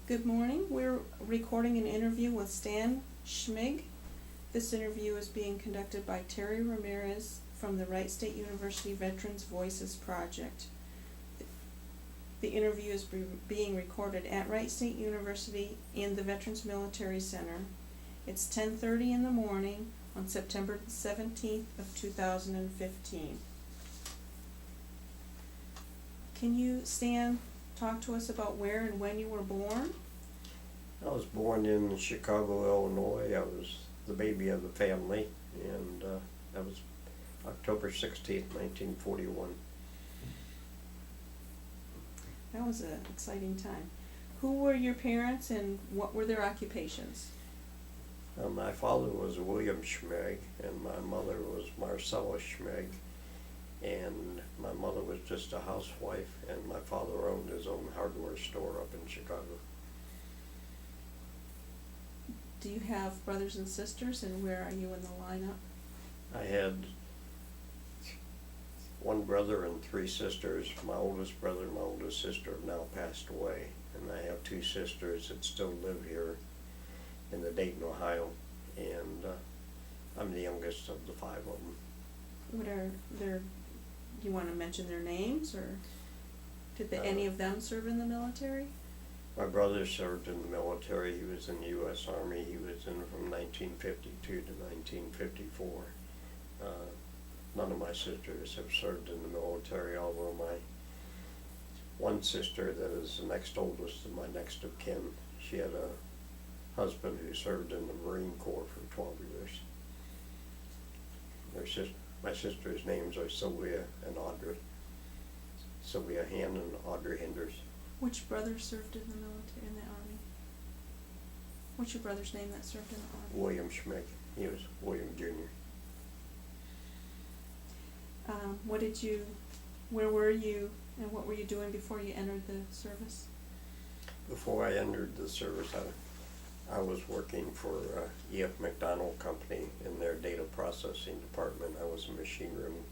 Good morning. We're recording an interview with Stan Schmieg. This interview is being conducted by Terry Ramirez from the Wright State University Veterans Voices Project. The interview is being recorded at Wright State University in the Veterans Military Center. It's 10:30 in the morning on September 17th of 2015. Can you, Stan, talk to us about where and when you were born? I was born in Chicago, Illinois. I was the baby of the family, and that was October 16th, 1941. That was an exciting time. Who were your parents and what were their occupations? My father was William Schmieg, and my mother was Marcella Schmieg. And my mother was just a housewife, and my father owned his own hardware store up in Chicago. Do you have brothers and sisters, and where are you in the lineup? I had one brother and three sisters. My oldest brother and my oldest sister have now passed away, and I have two sisters that still live here in the Dayton, Ohio, and I'm the youngest of the five of them. What are their, do you want to mention their names, or did any of them serve in the military? My brother served in the military. He was in the U.S. Army. He was in from 1952 to 1954. None of my sisters have served in the military, although my one sister that is the next oldest and my next of kin, she had a husband who served in the Marine Corps for 12 years. My sisters' names are Sylvia and Audrey. Sylvia Hann and Audrey Hinders. Which brother served in the military, in the Army? What's your brother's name that served in the Army? William Schmieg. He was William Jr. Where were you, and what were you doing before you entered the service? Before I entered the service, I was working for E.F. McDonald Company in their data processing department. I was a machine room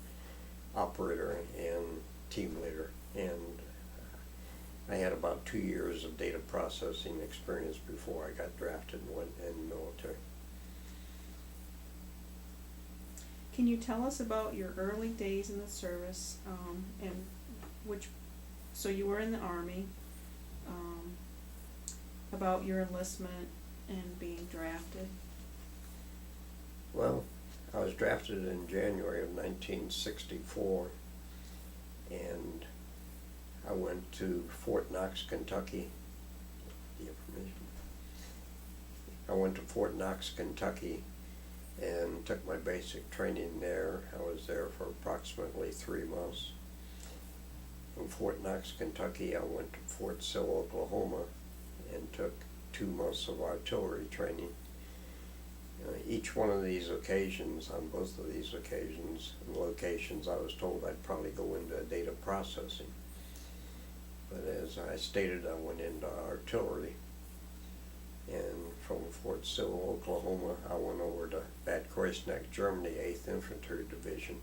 operator and team leader, and I had about 2 years of data processing experience before I got drafted and went in the military. Can you tell us about your early days in the service, so you were in the Army, about your enlistment and being drafted? Well, I was drafted in January of 1964, and I went to Fort Knox, Kentucky. The information. I went to Fort Knox, Kentucky, and took my basic training there. I was there for approximately 3 months. From Fort Knox, Kentucky, I went to Fort Sill, Oklahoma, and took 2 months of artillery training. Each one of these occasions, on both of these occasions and locations, I was told I'd probably go into data processing. But as I stated, I went into artillery. And from Fort Sill, Oklahoma, I went over to Bad Kreuznach, Germany, 8th Infantry Division.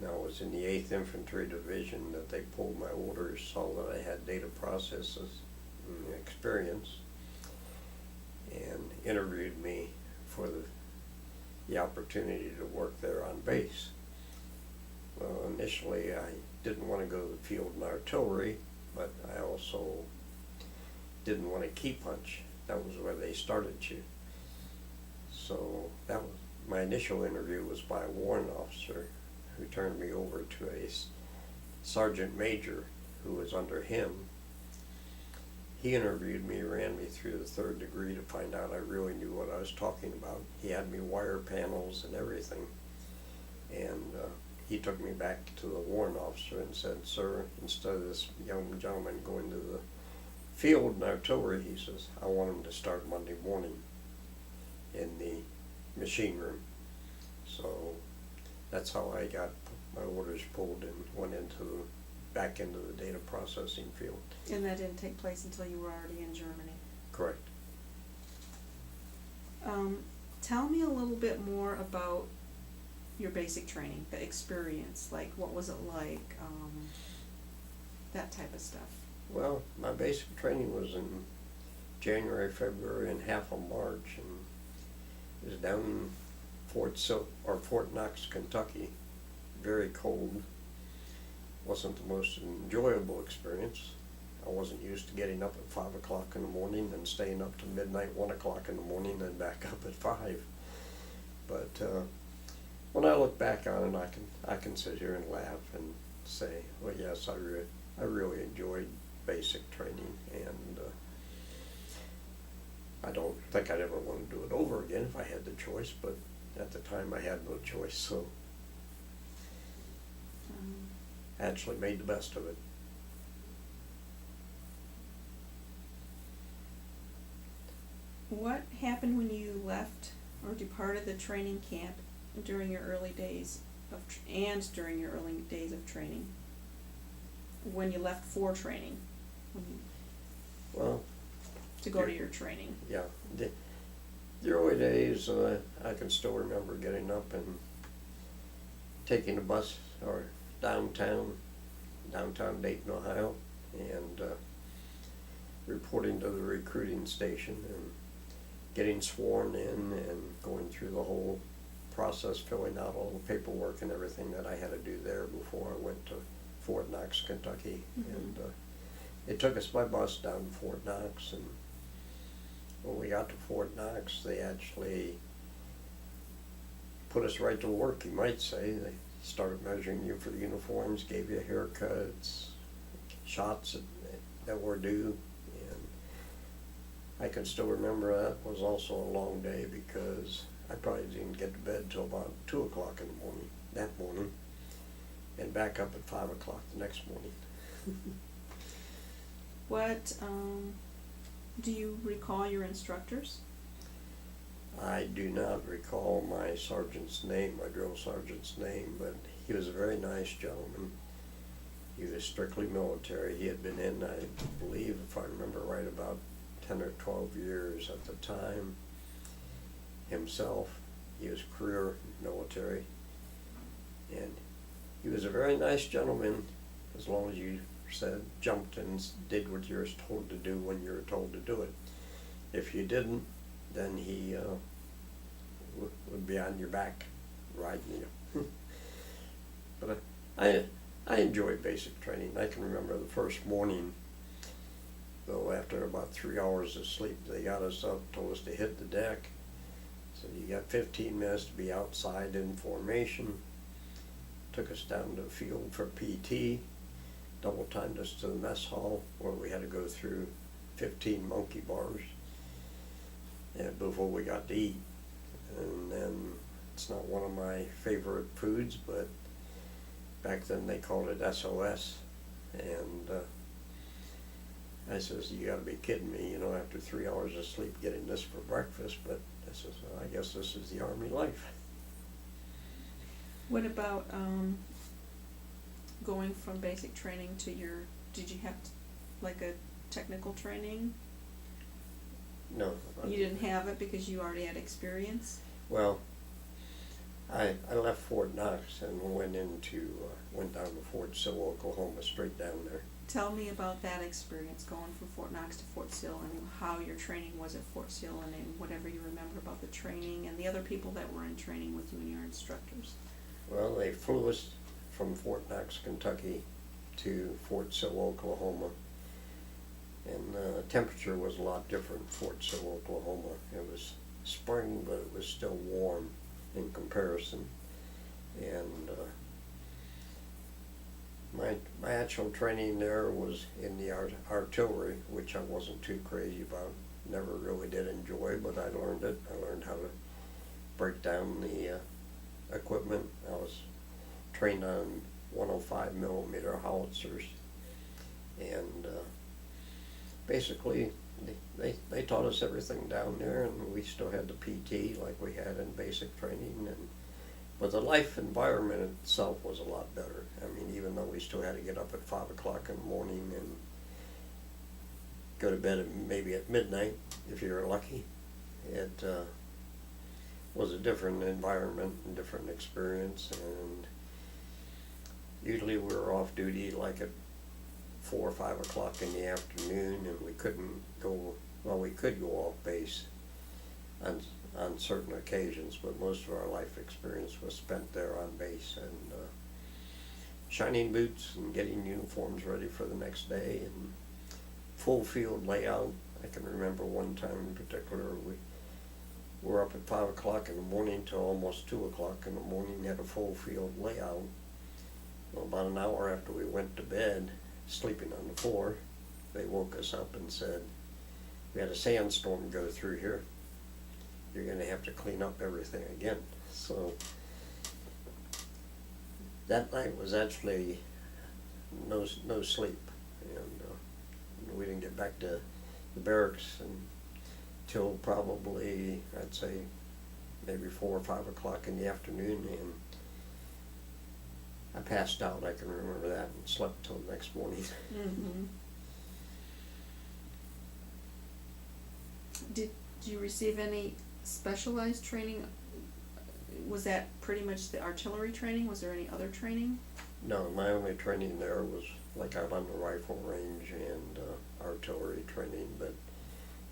Now, it was in the 8th Infantry Division that they pulled my orders, saw that I had data processes and experience, and interviewed me for the opportunity to work there on base. Well, initially, I didn't want to go to the field in artillery, but I also didn't want to key punch. That was where they started you. So that was my initial interview was by a warrant officer who turned me over to a sergeant major who was under him. He interviewed me, ran me through the 3rd degree to find out I really knew what I was talking about. He had me wire panels and everything. And he took me back to the warrant officer and said, "Sir, instead of this young gentleman going to the field in artillery," he says, "I want him to start Monday morning in the machine room." So that's how I got my orders pulled and went back into the data processing field. And that didn't take place until you were already in Germany? Correct. Tell me a little bit more about your basic training, the experience, like what was it like, that type of stuff. Well, my basic training was in January, February, and half of March, and it was down in Fort Knox, Kentucky. Very cold. Wasn't the most enjoyable experience. I wasn't used to getting up at 5 o'clock in the morning and staying up to midnight, 1 o'clock in the morning, and back up at 5. But when I look back on it, I can sit here and laugh and say, well, yes, I really enjoyed basic training, and I don't think I'd ever want to do it over again if I had the choice, but at the time I had no choice, so I actually made the best of it. What happened when you left or departed the training camp during your early days during your early days of training? When you left for training? Well, to go to your training? Yeah. The early days, I can still remember getting up and taking a bus or downtown Dayton, Ohio, and reporting to the recruiting station and getting sworn in and going through the whole process, filling out all the paperwork and everything that I had to do there before I went to Fort Knox, Kentucky. Mm-hmm. And they took us by bus down to Fort Knox, and when we got to Fort Knox, they actually put us right to work, you might say. They started measuring you for the uniforms, gave you haircuts, shots that were due. I can still remember that was also a long day because I probably didn't get to bed till about 2 o'clock in the morning, that morning, and back up at 5 o'clock the next morning. What, do you recall your instructors? I do not recall my sergeant's name, my drill sergeant's name, but he was a very nice gentleman. He was strictly military. He had been in, I believe, if I remember right, about 10 or 12 years at the time himself. He was career military, and he was a very nice gentleman as long as you jumped and did what you were told to do when you were told to do it. If you didn't, then he would be on your back riding you. But I enjoyed basic training. I can remember the first morning, though, after about 3 hours of sleep, they got us up, told us to hit the deck. So you got 15 minutes to be outside in formation. Took us down to the field for PT, double timed us to the mess hall where we had to go through 15 monkey bars before we got to eat. And then it's not one of my favorite foods, but back then they called it SOS. And I says, you gotta be kidding me, after 3 hours of sleep getting this for breakfast, but I says, well, I guess this is the Army life. What about going from basic training to did you have like a technical training? No. You didn't have it because you already had experience? Well, I left Fort Knox and went down to Fort Sill, Oklahoma, straight down there. Tell me about that experience going from Fort Knox to Fort Sill and how your training was at Fort Sill and whatever you remember about the training and the other people that were in training with you and your instructors. Well, they flew us from Fort Knox, Kentucky to Fort Sill, Oklahoma. And the temperature was a lot different in Fort Sill, Oklahoma. It was spring, but it was still warm in comparison. And my actual training there was in the artillery, which I wasn't too crazy about. Never really did enjoy, but I learned it. I learned how to break down the equipment. I was trained on 105 millimeter howitzers, and basically they taught us everything down there, and we still had the PT like we had in basic training, but the life environment itself was a lot better. I mean, even though we still had to get up at 5 o'clock in the morning and go to bed maybe at midnight if you were lucky, it was a different environment and different experience. And usually we were off duty like at 4 or 5 o'clock in the afternoon, and we couldn't go well, we could go off base on certain occasions, but most of our life experience was spent there on base, and shining boots and getting uniforms ready for the next day, and full field layout. I can remember one time in particular, we were up at 5 o'clock in the morning till almost 2 o'clock in the morning, had a full field layout. Well, about an hour after we went to bed, sleeping on the floor, they woke us up and said, "We had a sandstorm go through here. You're going to have to clean up everything again." So that night was actually no sleep, and we didn't get back to the barracks until probably, I'd say, maybe 4 or 5 o'clock in the afternoon, and I passed out. I can remember that, and slept till the next morning. Mm-hmm. Did you receive any specialized training? Was that pretty much the artillery training? Was there any other training? No, my only training there was like out on the rifle range and artillery training, but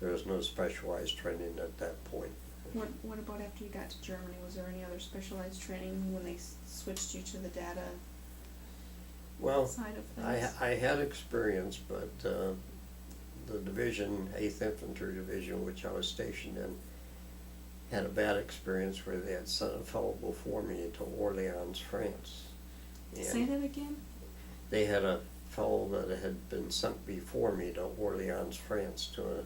there was no specialized training at that point. What about after you got to Germany? Was there any other specialized training when they switched you to the data side of things? I had experience, but the division, 8th Infantry Division, which I was stationed in, had a bad experience where they had sent a fellow before me to Orleans, France. And say that again? they had a fellow that had been sent before me to Orleans, France, to a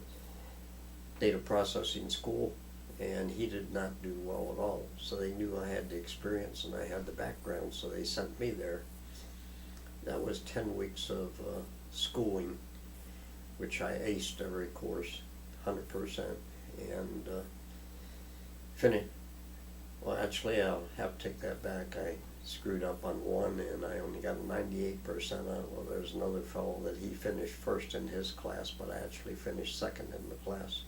data processing school, and he did not do well at all. So they knew I had the experience and I had the background, so they sent me there. That was 10 weeks of schooling, which I aced every course, 100%, and finished. Well, actually, I'll have to take that back. I screwed up on one, and I only got a 98% on it. Well, there's another fellow that he finished first in his class, but I actually finished second in the class.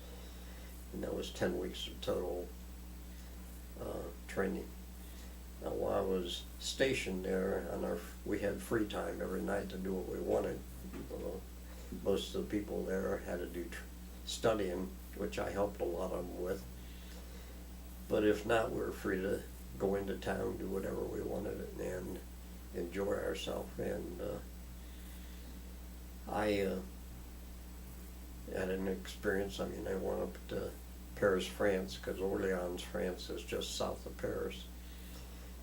And that was 10 weeks of total training. Now, while I was stationed there, we had free time every night to do what we wanted. Most of the people there had to do studying, which I helped a lot of them with. But if not, we were free to go into town, do whatever we wanted, and enjoy ourselves. And I had an experience. I mean, I went up to Paris, France, because Orleans, France is just south of Paris.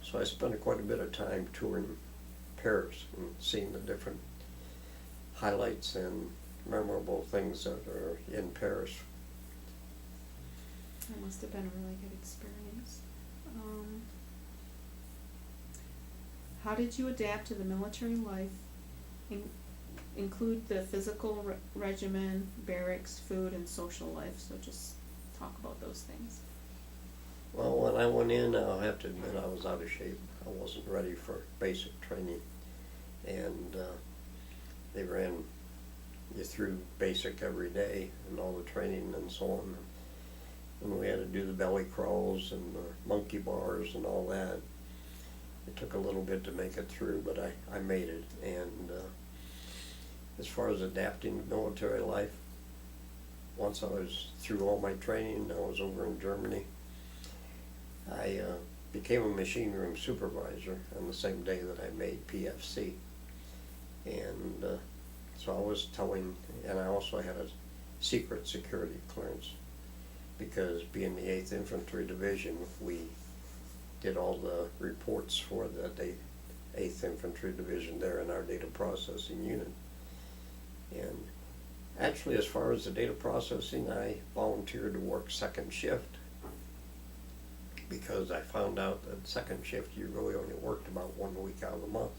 So I spent quite a bit of time touring Paris and seeing the different highlights and memorable things that are in Paris. That must have been a really good experience. How did you adapt to the military life? Include the physical regimen, barracks, food, and social life. So just talk about those things. Well, when I went in, I'll have to admit I was out of shape. I wasn't ready for basic training, and they ran you through basic every day and all the training and so on. And we had to do the belly crawls and the monkey bars and all that. It took a little bit to make it through, but I made it. And as far as adapting to military life, once I was through all my training, I was over in Germany. I became a machine room supervisor on the same day that I made PFC. And so I was telling, and I also had a secret security clearance, because being the 8th Infantry Division, we did all the reports for the 8th Infantry Division there in our data processing unit. And actually, as far as the data processing, I volunteered to work second shift, because I found out that second shift you really only worked about 1 week out of the month.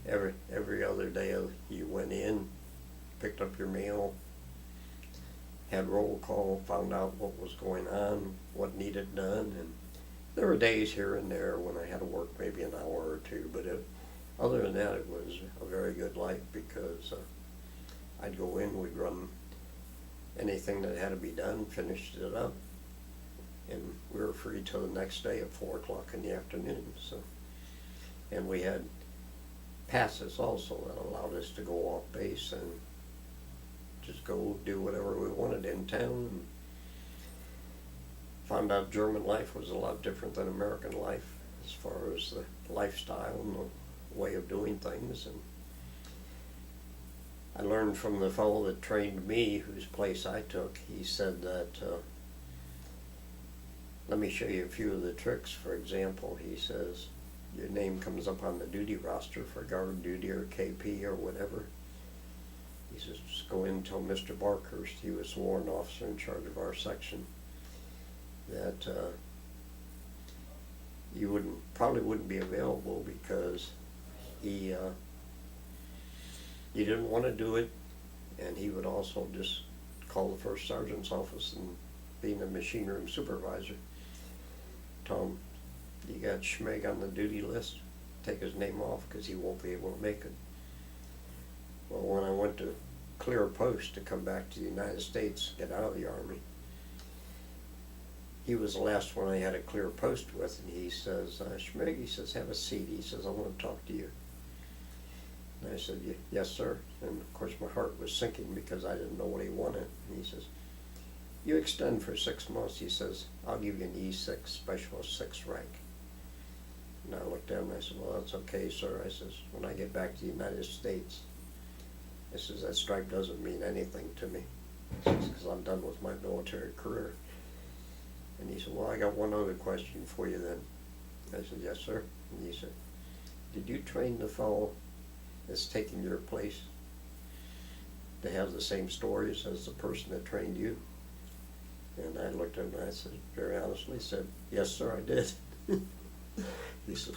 Every other day you went in, picked up your mail, had roll call, found out what was going on, what needed done, and there were days here and there when I had to work maybe an hour or two, but other than that, it was a very good life, because I'd go in, we'd run anything that had to be done, finished it up, and we were free till the next day at 4 o'clock in the afternoon. So, and we had passes also that allowed us to go off base and just go do whatever we wanted in town. And found out German life was a lot different than American life as far as the lifestyle and the way of doing things. And I learned from the fellow that trained me, whose place I took. He said that, let me show you a few of the tricks. For example, he says, your name comes up on the duty roster for guard duty or KP or whatever. He says, just go in and tell Mr. Barkhurst, he was a warrant officer in charge of our section, that you probably wouldn't be available because he didn't want to do it, and he would also just call the first sergeant's office, and being a machine room supervisor, tell him, you got Schmieg on the duty list, take his name off because he won't be able to make it. Well, when I went to clear a post to come back to the United States, get out of the Army, he was the last one I had a clear post with, and he says, Schmieg, he says, have a seat. He says, I want to talk to you. And I said, yes, sir. And of course my heart was sinking because I didn't know what he wanted. And he says, you extend for 6 months. He says, I'll give you an E6, Specialist 6 rank. And I looked at him and I said, well, that's okay, sir. I says, when I get back to the United States, I says, that stripe doesn't mean anything to me. Because I'm done with my military career. And he said, well, I got one other question for you then. I said, yes, sir. And he said, did you train the fellow that's taking your place to have the same stories as the person that trained you? And I looked at him and I said, very honestly, said, yes, sir, I did. He said,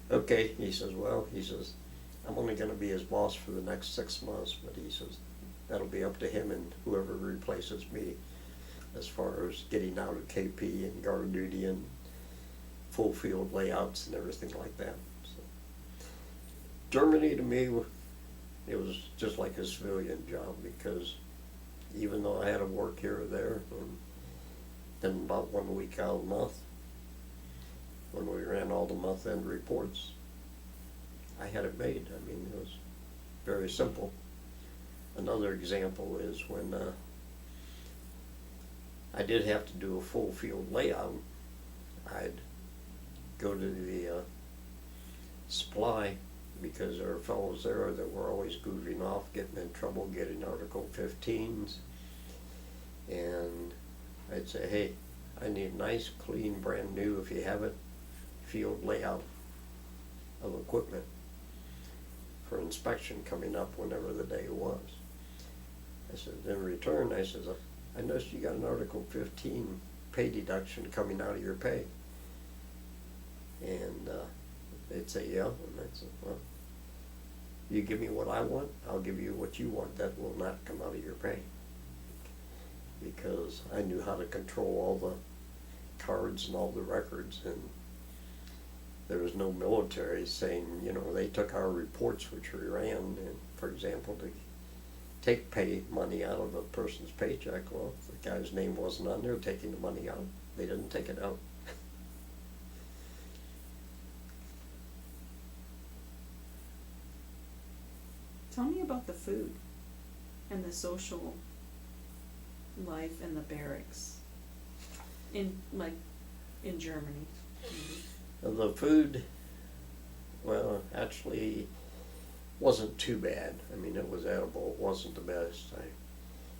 okay. He says, well, he says, I'm only going to be his boss for the next 6 months, but he says, that'll be up to him and whoever replaces me as far as getting out of KP and guard duty and full field layouts and everything like that. So, Germany to me, it was just like a civilian job, because even though I had to work here or there, and then about 1 week out of the month, when we ran all the month-end reports, I had it made. I mean, it was very simple. Another example is when I did have to do a full field layout, I'd go to the supply, because there were fellows there that were always goofing off, getting in trouble, getting Article 15s, and I'd say, hey, I need nice, clean, brand new, if you have it, field layout of equipment for inspection coming up whenever the day was. I said, in return, I said, I noticed you got an Article 15 pay deduction coming out of your pay. And they'd say, yeah. And I'd say, well, you give me what I want, I'll give you what you want. That will not come out of your pay. Because I knew how to control all the cards and all the records, and there was no military saying, you know, they took our reports which we ran, and for example, to take pay money out of a person's paycheck, well, if the guy's name wasn't on there taking the money out, they didn't take it out. Tell me about the food and the social life in the barracks in Germany. The food, well, actually wasn't too bad. I mean, it was edible. It wasn't the best.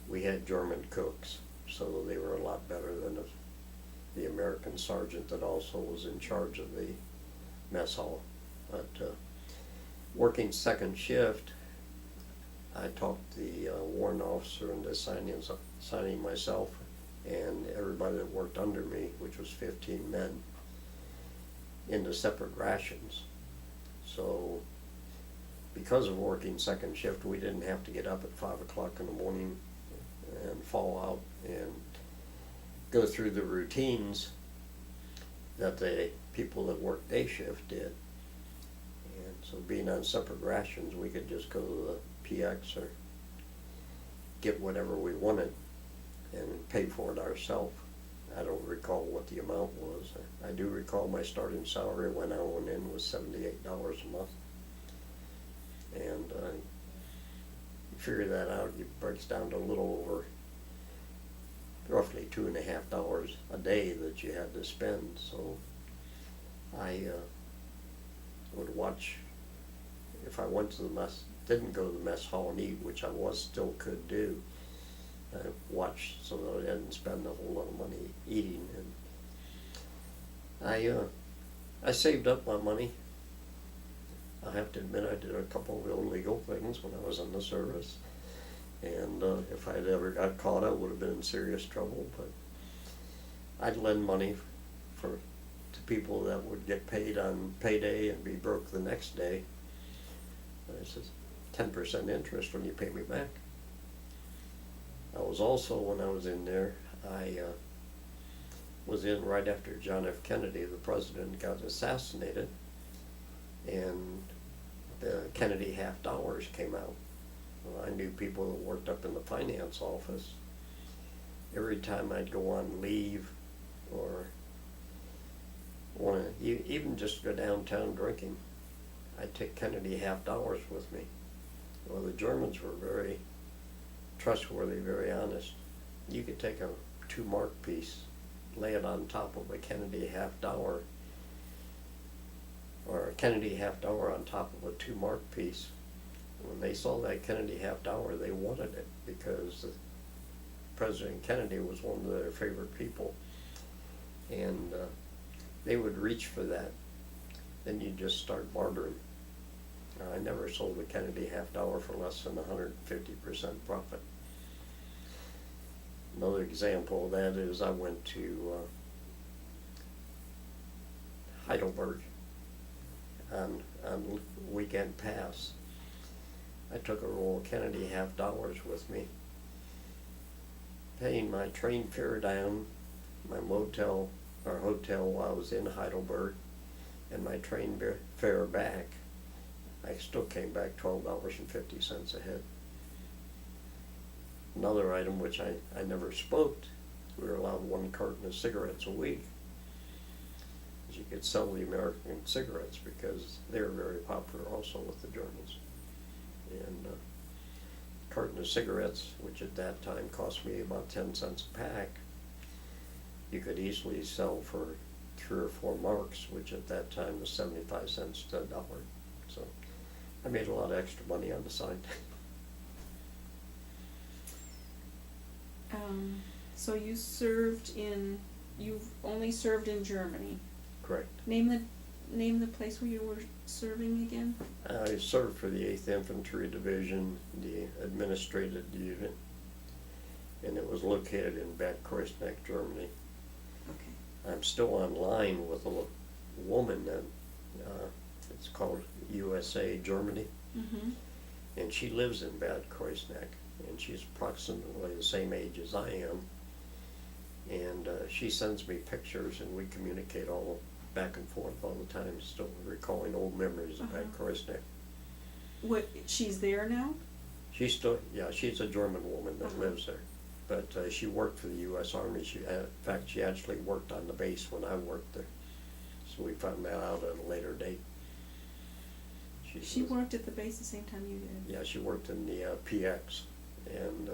We had German cooks, so they were a lot better than the American sergeant that also was in charge of the mess hall. But working second shift, I talked the warrant officer into signing myself and everybody that worked under me, which was 15 men, into separate rations. So because of working second shift, we didn't have to get up at 5 o'clock in the morning and fall out and go through the routines that the people that worked day shift did. And so being on separate rations, we could just go to the PX or get whatever we wanted and pay for it ourselves. I don't recall what the amount was. I do recall my starting salary when I went in was $78 a month. And figure that out, it breaks down to a little over roughly $2.50 a day that you had to spend. So I would watch, if I went to the mess, didn't go to the mess hall and eat, which I still could do, I watched so that I didn't spend a whole lot of money eating. And I saved up my money. I have to admit I did a couple of illegal things when I was in the service. And if I'd ever got caught, I would have been in serious trouble. But I'd lend money to people that would get paid on payday and be broke the next day. I said, 10% interest when you pay me back. I was also, when I was in there, I was in right after John F. Kennedy, the president, got assassinated, and the Kennedy half dollars came out. Well, I knew people that worked up in the finance office. Every time I'd go on leave or want to even just go downtown drinking, I'd take Kennedy half dollars with me. Well, the Germans were very trustworthy, very honest. You could take a 2-mark piece, lay it on top of a Kennedy half dollar, or a Kennedy half dollar on top of a 2-mark piece. When they saw that Kennedy half dollar, they wanted it because President Kennedy was one of their favorite people. And they would reach for that. Then you just start bartering. I never sold a Kennedy half dollar for less than 150% profit. Another example of that is I went to Heidelberg on weekend pass. I took a roll of Kennedy half dollars with me, paying my train fare down, my motel or hotel while I was in Heidelberg, and my train fare back. I still came back $12.50 a head. Another item which I never smoked, we were allowed 1 carton of cigarettes a week. You could sell the American cigarettes because they were very popular also with the Germans. And a carton of cigarettes, which at that time cost me about 10 cents a pack, you could easily sell for 3 or 4 marks, which at that time was 75 cents to $1. So I made a lot of extra money on the side. So you've only served in Germany. Correct. Name the place where you were serving again? I served for the 8th Infantry Division, the administrative unit, and it was located in Bad Kreuznach, Germany. Okay. I'm still online with a woman that it's called USA Germany, and she lives in Bad Kreuznach, and she's approximately the same age as I am, and she sends me pictures, and we communicate all back and forth all the time, still recalling old memories of Bad Kreuznach. What, she's there now? She's still, yeah, she's a German woman that lives there, but she worked for the U.S. Army. In fact, she actually worked on the base when I worked there, so we found that out at a later date. She worked at the base the same time you did? Yeah, she worked in the PX, and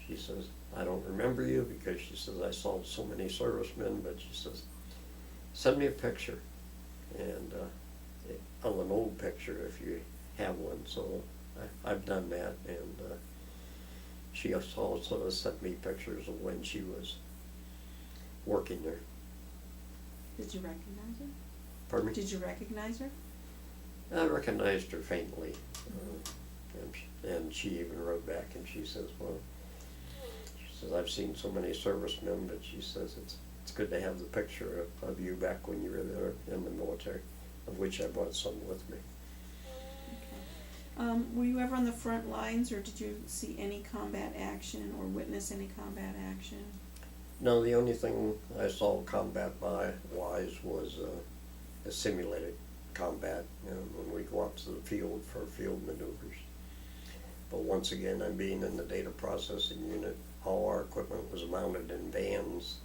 she says, I don't remember you because she says, I saw so many servicemen, but she says, send me a picture, and of an old picture if you have one. So I've done that, and she also sent me pictures of when she was working there. Did you recognize her? Pardon me? Did you recognize her? I recognized her faintly, and she even wrote back, and she says, well, she says, I've seen so many servicemen, but she says it's good to have the picture of you back when you were there in the military, of which I brought some with me. Okay. Were you ever on the front lines, or did you see any combat action or witness any combat action? No, the only thing I saw combat-wise was a simulated combat, when we go out to the field for field maneuvers. But once again, I'm being in the data processing unit. All our equipment was mounted in vans,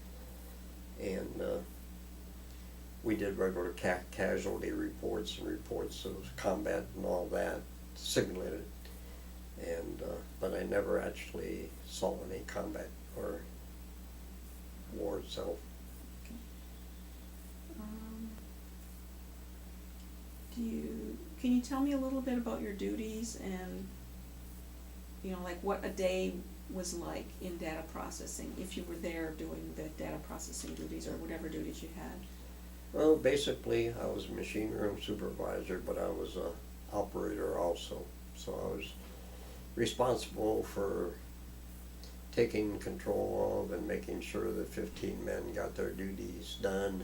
and we did regular casualty reports and reports of combat and all that, simulated. but I never actually saw any combat or war itself. Can you tell me a little bit about your duties and, like what a day was like in data processing, if you were there doing the data processing duties or whatever duties you had? Well, basically, I was a machine room supervisor, but I was a operator also. So I was responsible for taking control of and making sure that 15 men got their duties done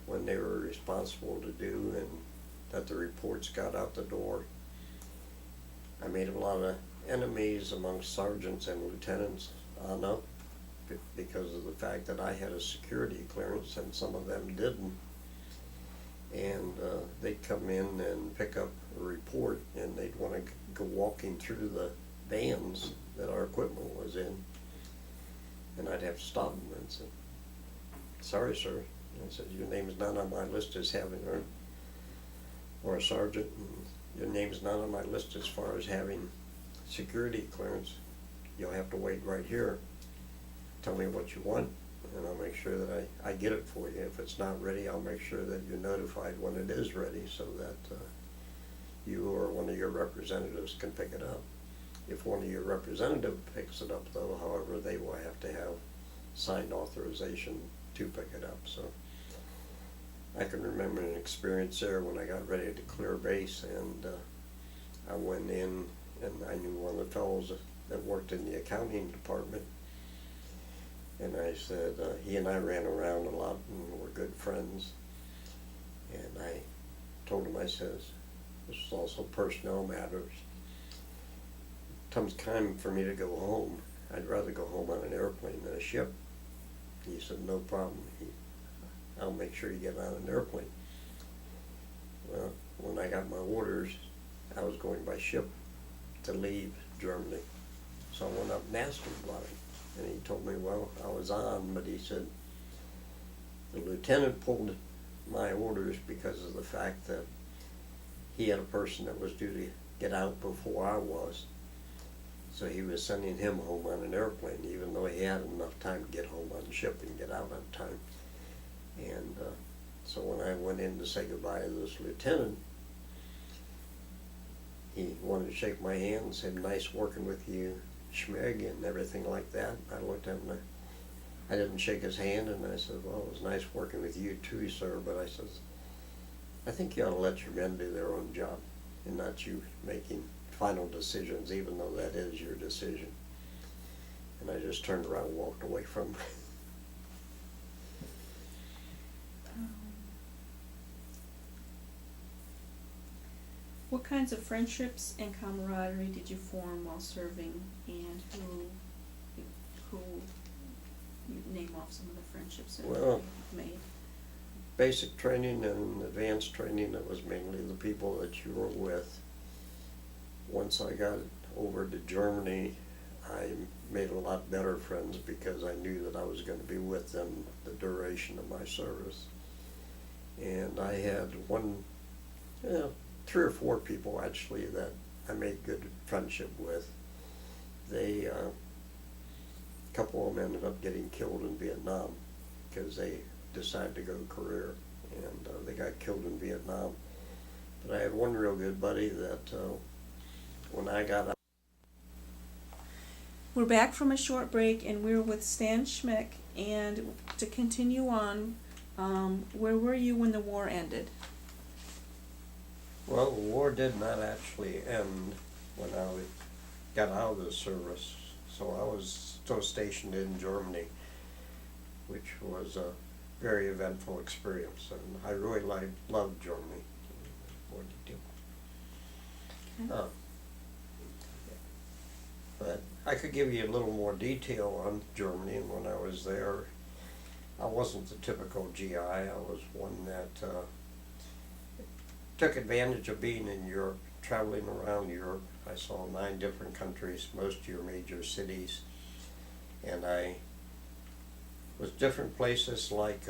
when they were responsible to do, and that the reports got out the door. I made a lot of enemies amongst sergeants and lieutenants on up because of the fact that I had a security clearance and some of them didn't. And they'd come in and pick up a report, and they'd want to go walking through the vans that our equipment was in. And I'd have to stop them and say, "Sorry, sir." And I said, "Your name is not on my list as having, or a sergeant, and your name's not on my list as far as having security clearance. You'll have to wait right here. Tell me what you want, and I'll make sure that I get it for you. If it's not ready, I'll make sure that you're notified when it is ready so that you or one of your representatives can pick it up. If one of your representatives picks it up, though, however, they will have to have signed authorization to pick it up." So I can remember an experience there when I got ready to clear base, and I went in, and I knew one of the fellows that worked in the accounting department, and I said, he and I ran around a lot and were good friends, and I told him, I says, "This is also personnel matters. Comes time for me to go home. I'd rather go home on an airplane than a ship." He said, "No problem. I'll make sure you get on an airplane." Well, when I got my orders, I was going by ship to leave Germany. So I went up and asked him about it. And he told me, well, I was on, but he said, the lieutenant pulled my orders because of the fact that he had a person that was due to get out before I was. So he was sending him home on an airplane, even though he had enough time to get home on the ship and get out on time. And so when I went in to say goodbye to this lieutenant, he wanted to shake my hand and said, "Nice working with you, Schmieg," and everything like that. I looked at him, I didn't shake his hand, and I said, "Well, it was nice working with you too, sir, but I says, I think you ought to let your men do their own job and not you making final decisions, even though that is your decision." And I just turned around and walked away from him. What kinds of friendships and camaraderie did you form while serving, and who you name off some of the friendships that Well, you made? Basic training and advanced training, it was mainly the people that you were with. Once I got over to Germany, I made a lot better friends because I knew that I was going to be with them the duration of my service. And I had three or four people actually that I made good friendship with. A couple of them ended up getting killed in Vietnam because they decided to go career, and they got killed in Vietnam. But I had one real good buddy that when I got out. We're back from a short break, and we're with Stan Schmieg. And to continue on, where were you when the war ended? Well, the war did not actually end when I got out of the service. So I was still stationed in Germany, which was a very eventful experience, and I really loved Germany. More detail. Okay. But I could give you a little more detail on Germany, and when I was there, I wasn't the typical GI. I was one that took advantage of being in Europe, traveling around Europe. I saw 9 different countries, most of your major cities, and I was different places like,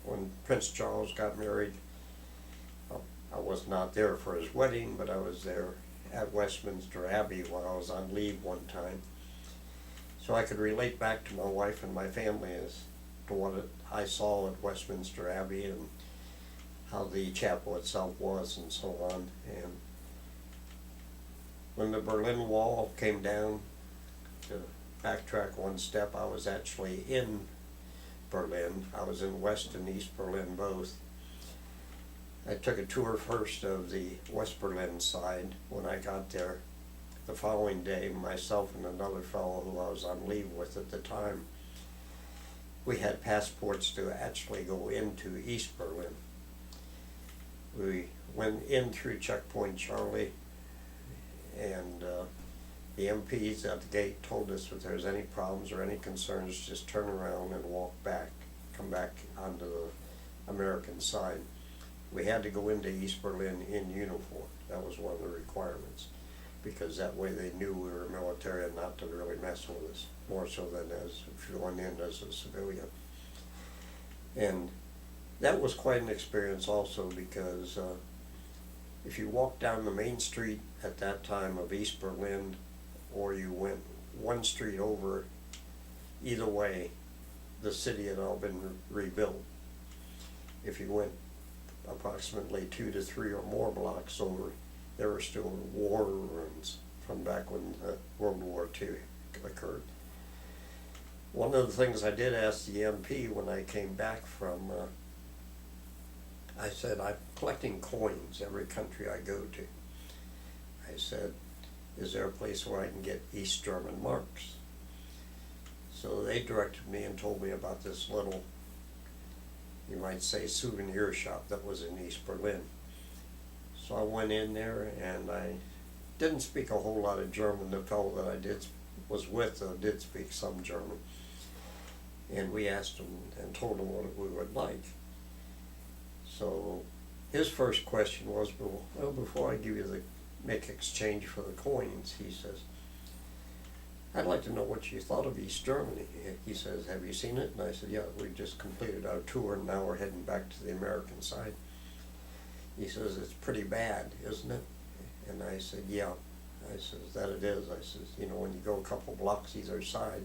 when Prince Charles got married, I was not there for his wedding, but I was there at Westminster Abbey while I was on leave one time. So I could relate back to my wife and my family as to what I saw at Westminster Abbey and how the chapel itself was and so on. And when the Berlin Wall came down, to backtrack one step, I was actually in Berlin. I was in West and East Berlin both. I took a tour first of the West Berlin side. When I got there the following day, myself and another fellow who I was on leave with at the time, we had passports to actually go into East Berlin. We went in through Checkpoint Charlie, and the MPs at the gate told us if there's any problems or any concerns, just turn around and walk back, come back onto the American side. We had to go into East Berlin in uniform. That was one of the requirements, because that way they knew we were military and not to really mess with us, more so than as if you went in as a civilian. And that was quite an experience also, because if you walked down the main street at that time of East Berlin, or you went one street over, either way, the city had all been rebuilt. If you went approximately 2 to 3 or more blocks over, there were still war ruins from back when World War II occurred. One of the things I did ask the MP when I came back from, I said, I'm collecting coins every country I go to. I said, is there a place where I can get East German marks? So they directed me and told me about this little, you might say, souvenir shop that was in East Berlin. So I went in there, and I didn't speak a whole lot of German. The fellow that I was with did speak some German. And we asked him and told him what we would like. So his first question was, well, before I give you make exchange for the coins, he says, I'd like to know what you thought of East Germany. He says, have you seen it? And I said, yeah, we just completed our tour and now we're heading back to the American side. He says, it's pretty bad, isn't it? And I said, yeah. I says, that it is. I says, you know, when you go a couple blocks either side,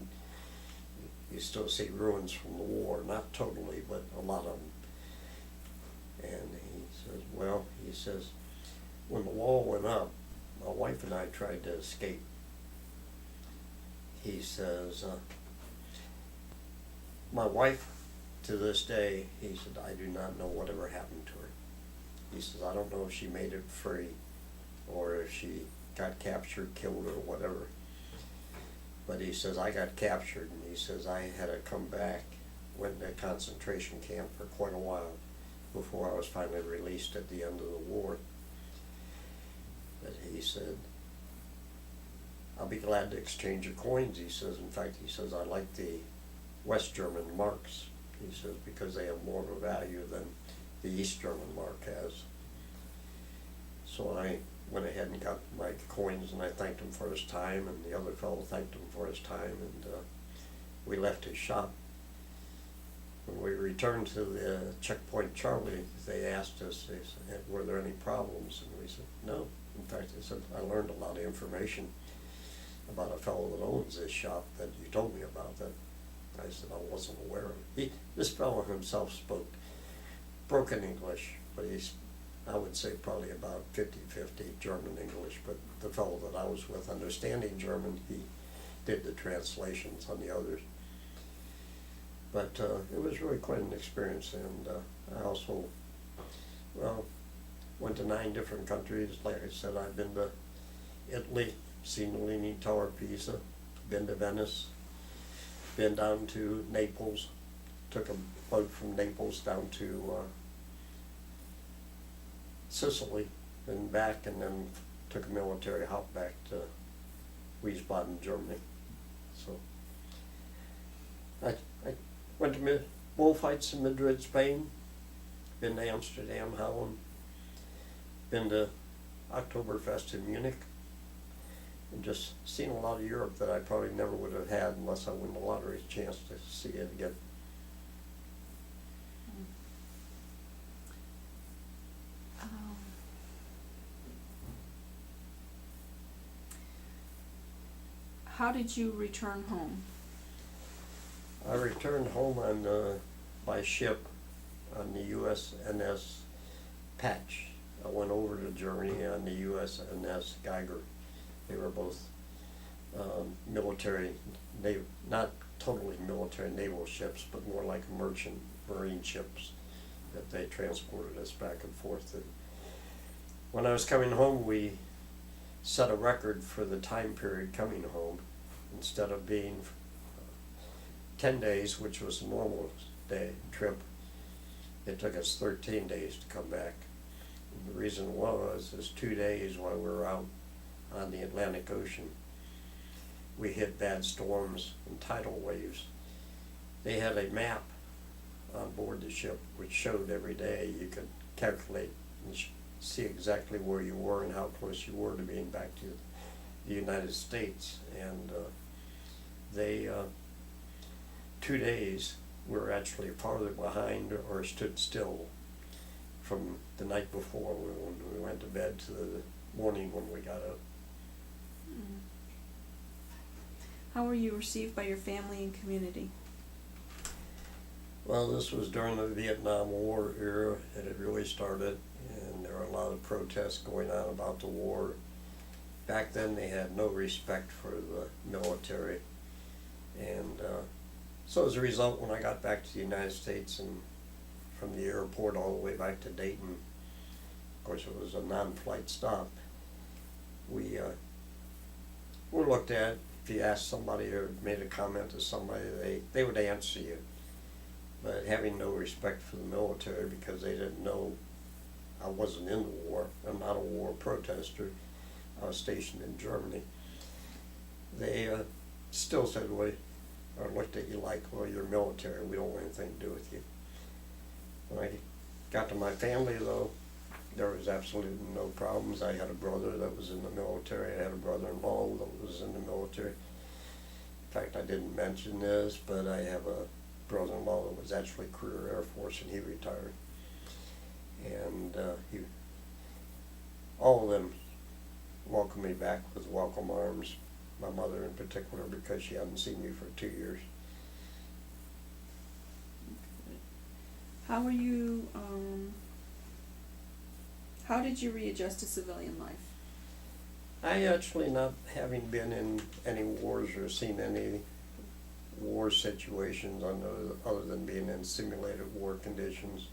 you still see ruins from the war. Not totally, but a lot of them. And he says, well, he says, when the wall went up, my wife and I tried to escape. He says, my wife, to this day, he said, I do not know whatever happened to her. He says, I don't know if she made it free or if she got captured, killed, or whatever. But he says, I got captured, and he says, I had to come back, went to a concentration camp for quite a while before I was finally released at the end of the war. But he said, I'll be glad to exchange your coins. He says, in fact, he says, I like the West German marks. He says, because they have more of a value than the East German mark has. So I went ahead and got my coins, and I thanked him for his time, and the other fellow thanked him for his time, and we left his shop. When we returned to the Checkpoint Charlie, they asked us, they said, were there any problems? And we said, no. In fact, they said, I learned a lot of information about a fellow that owns this shop that you told me about that I said I wasn't aware of. This fellow himself spoke broken English, but I would say probably about 50-50 German English, but the fellow that I was with, understanding German, he did the translations on the others. But it was really quite an experience, and I also, went to 9 different countries. Like I said, I've been to Italy, seen the Leaning Tower of Pisa, been to Venice, been down to Naples, took a boat from Naples down to Sicily, and back, and then took a military hop back to Wiesbaden, Germany. So I went to bullfights in Madrid, Spain, been to Amsterdam, Holland, been to Oktoberfest in Munich, and just seen a lot of Europe that I probably never would have had unless I won the lottery chance to see it again. How did you return home? I returned home by ship on the USNS Patch. I went over to Germany on the USNS Geiger. They were both military, not totally military naval ships, but more like merchant marine ships that they transported us back and forth. And when I was coming home, we set a record for the time period coming home. Instead of being 10 days, which was a normal day trip, it took us 13 days to come back. And the reason is 2 days while we were out on the Atlantic Ocean, we hit bad storms and tidal waves. They had a map on board the ship which showed every day you could calculate and see exactly where you were and how close you were to being back to the United States. And they 2 days we were actually farther behind or stood still from the night before when we went to bed to the morning when we got up. How were you received by your family and community? Well, this was during the Vietnam War era that it really started, and there were a lot of protests going on about the war. Back then they had no respect for the military, and so as a result, when I got back to the United States and from the airport all the way back to Dayton, of course it was a non-flight stop, we were looked at. If you asked somebody or made a comment to somebody, they would answer you. But having no respect for the military because they didn't know I wasn't in the war, I'm not a war protester, I was stationed in Germany, they still said, well, or looked at you like, well, you're military, we don't want anything to do with you. When I got to my family, though, there was absolutely no problems. I had a brother that was in the military. I had a brother-in-law that was in the military. In fact, I didn't mention this, but I have a brother-in-law that was actually career Air Force, and he retired. And all of them welcomed me back with welcome arms, my mother in particular, because she hadn't seen me for 2 years. How were you, how did you readjust to civilian life? I actually, not having been in any wars or seen any war situations other than being in simulated war conditions,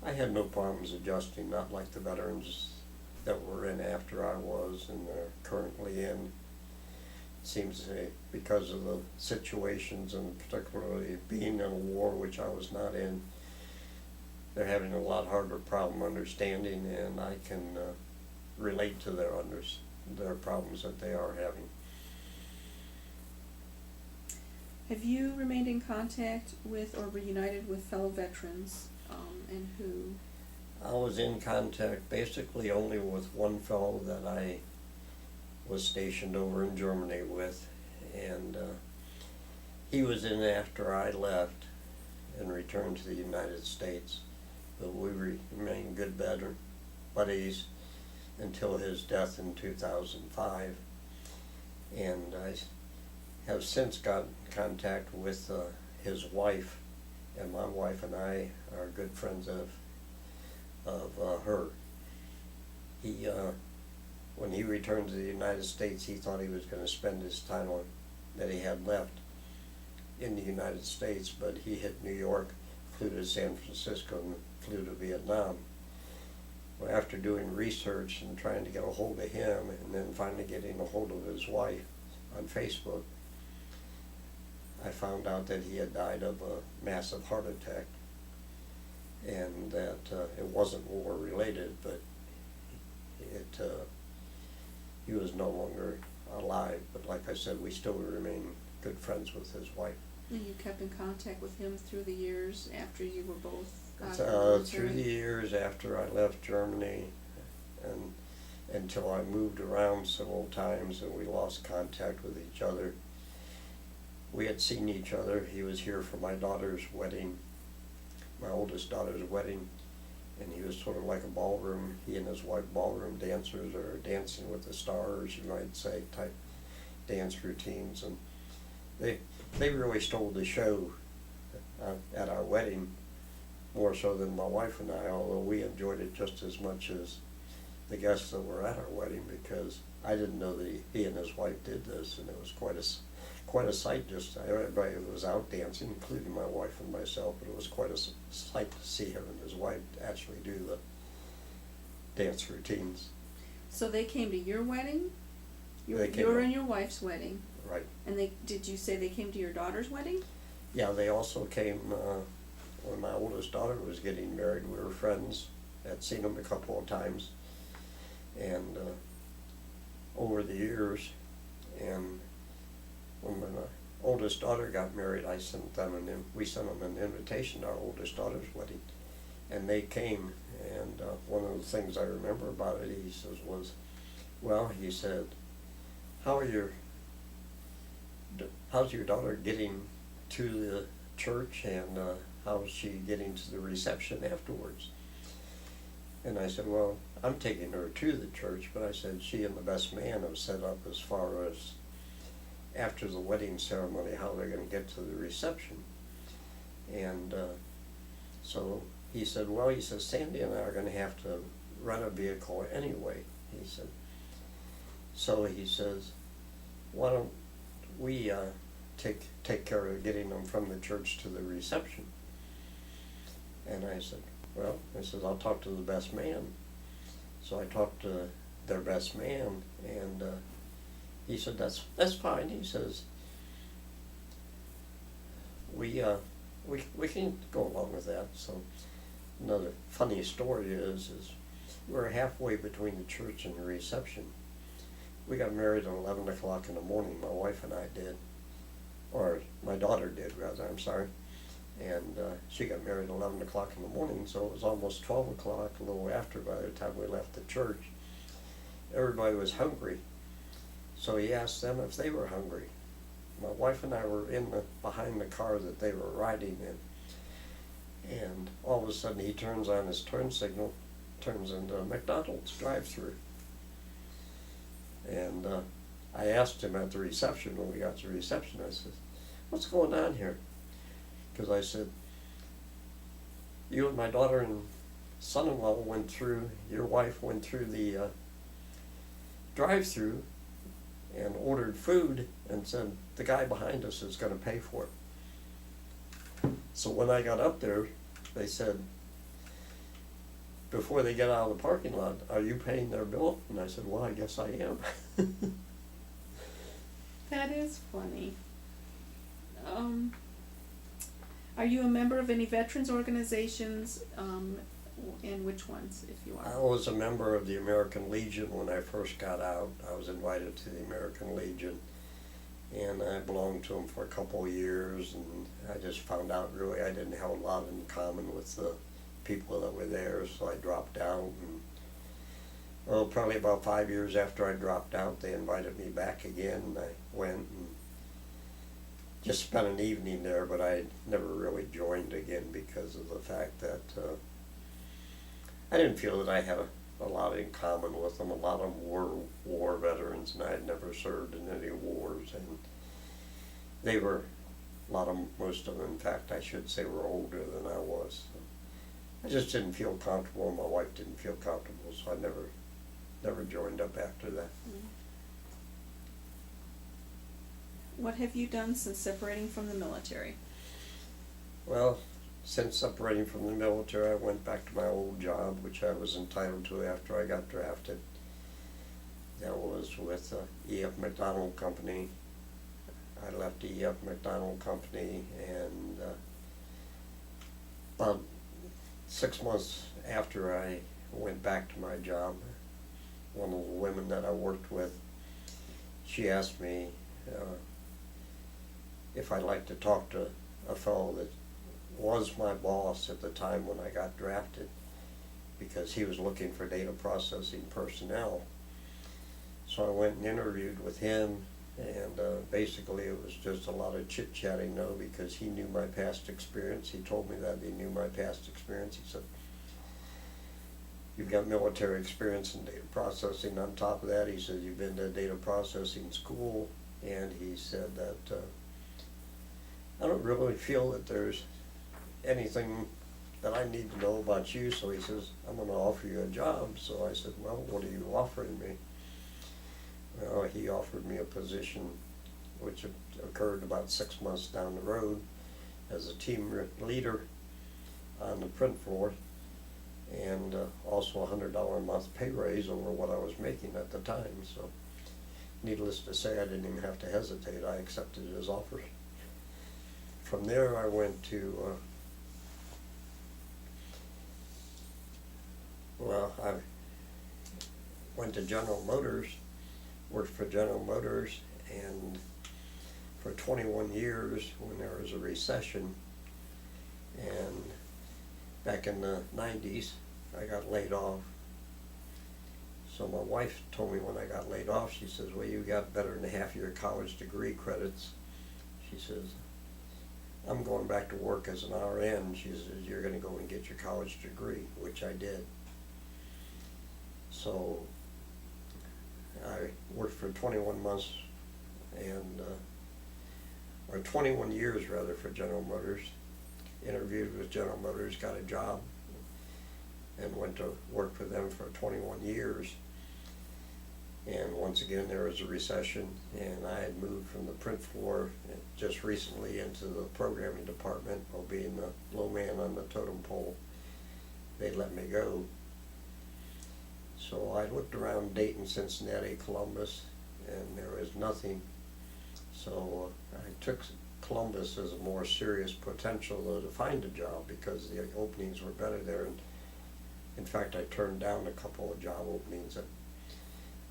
I had no problems adjusting, not like the veterans that were in after I was and are currently in. It seems because of the situations and particularly being in a war, which I was not in, they're having a lot harder problem understanding, and I can relate to their problems that they are having. Have you remained in contact with or reunited with fellow veterans, and who? I was in contact basically only with one fellow that I was stationed over in Germany with, and he was in after I left and returned to the United States, but we remained good buddies until his death in 2005, and I have since got in contact with his wife, and my wife and I are good friends of her. He when he returned to the United States, he thought he was going to spend his time that he had left in the United States, but he hit New York, flew to San Francisco, and flew to Vietnam. Well, after doing research and trying to get a hold of him, and then finally getting a hold of his wife on Facebook, I found out that he had died of a massive heart attack, and that it wasn't war related, but he was no longer alive. But like I said, we still remain good friends with his wife. And you kept in contact with him through the years after you were both out of the military? Through the years after I left Germany, and until I moved around several times and we lost contact with each other. We had seen each other. He was here for my daughter's wedding, my oldest daughter's wedding, and he was sort of like a ballroom, he and his wife ballroom dancers, or dancing with the stars, you might say, type. dance routines, and they really stole the show at our wedding, more so than my wife and I, although we enjoyed it just as much as the guests that were at our wedding, because I didn't know that he and his wife did this, and it was quite a sight. Just everybody was out dancing, including my wife and myself, but it was quite a sight to see him and his wife actually do the dance routines. So they came to your wedding? They came Your to- and your wife's wedding? Right. And did you say they came to your daughter's wedding? Yeah, they also came when my oldest daughter was getting married. We were friends. I'd seen them a couple of times, and over the years, and when my oldest daughter got married, we sent them an invitation to our oldest daughter's wedding, and they came. And one of the things I remember about it, he said, how's your daughter getting to the church, and how's she getting to the reception afterwards? And I said, well, I'm taking her to the church, but I said she and the best man have set up as far as after the wedding ceremony how they're going to get to the reception. And so he said, Sandy and I are going to have to rent a vehicle anyway, he said. So he says, why don't we take care of getting them from the church to the reception? And I said, I'll talk to the best man. So I talked to their best man, and he said, that's fine. He says, we can go along with that. So another funny story is we're halfway between the church and the reception. We got married at 11 o'clock in the morning, my wife and I did, or my daughter did rather, I'm sorry. And she got married at 11 o'clock in the morning, so it was almost 12 o'clock, a little after by the time we left the church. Everybody was hungry, so he asked them if they were hungry. My wife and I were behind the car that they were riding in, and all of a sudden he turns on his turn signal, turns into a McDonald's drive-through. And I asked him at the reception, when we got to the reception, I said, what's going on here? Because I said, you and my daughter and son-in-law went through, your wife went through the drive-through and ordered food and said, the guy behind us is going to pay for it. So when I got up there, they said, before they get out of the parking lot, are you paying their bill? And I said, well, I guess I am. That is funny. Are you a member of any veterans organizations, and which ones, if you are? I was a member of the American Legion when I first got out. I was invited to the American Legion, and I belonged to them for a couple of years, and I just found out really I didn't have a lot in common with the people that were there, so I dropped out. And probably about 5 years after I dropped out, they invited me back again, and I went and just spent an evening there, but I never really joined again because of the fact that I didn't feel that I had a lot in common with them. A lot of them were war veterans, and I had never served in any wars, and they were, most of them, in fact, I should say, were older than I was. So I just didn't feel comfortable, and my wife didn't feel comfortable, so I never joined up after that. What have you done since separating from the military? Well, since separating from the military, I went back to my old job, which I was entitled to after I got drafted. That was with E.F. McDonald Company. I left the E.F. McDonald Company, and about 6 months after I went back to my job, one of the women that I worked with, she asked me if I'd like to talk to a fellow that was my boss at the time when I got drafted, because he was looking for data processing personnel. So I went and interviewed with him, and basically it was just a lot of chit-chatting, because he knew my past experience. He told me that he knew my past experience. He said, you've got military experience in data processing. On top of that, he said, you've been to data processing school. and he said that I don't really feel that there's anything that I need to know about you, so he says, I'm going to offer you a job. So I said, well, what are you offering me? Well, he offered me a position which occurred about 6 months down the road as a team leader on the print floor, and also a $100 a month pay raise over what I was making at the time. So needless to say, I didn't even have to hesitate. I accepted his offer. From there I went to I went to General Motors, worked for General Motors, and for 21 years when there was a recession, and back in the 90s I got laid off. So my wife told me when I got laid off, she says, well, you got better than half your college degree credits. She says, I'm going back to work as an RN. She says, you're going to go and get your college degree, which I did. So I worked for 21 months or 21 years rather, for General Motors. Interviewed with General Motors, got a job, and went to work for them for 21 years. And once again, there was a recession, and I had moved from the print floor just recently into the programming department, while being the low man on the totem pole. They let me go. So I looked around Dayton, Cincinnati, Columbus, and there was nothing. So I took Columbus as a more serious potential to find a job, because the openings were better there. And in fact, I turned down a couple of job openings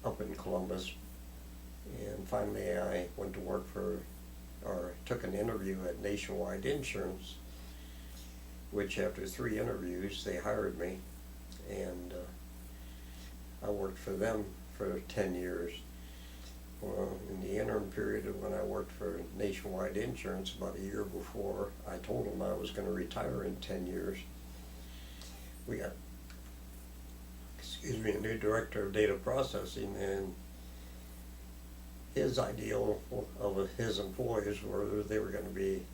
up in Columbus. And finally I went to work took an interview at Nationwide Insurance, which after 3 interviews, they hired me. And I worked for them for 10 years. Well, in the interim period of when I worked for Nationwide Insurance, about a year before, I told them I was going to retire in 10 years. We got, a new director of data processing, and his ideal of his employees were they were going to be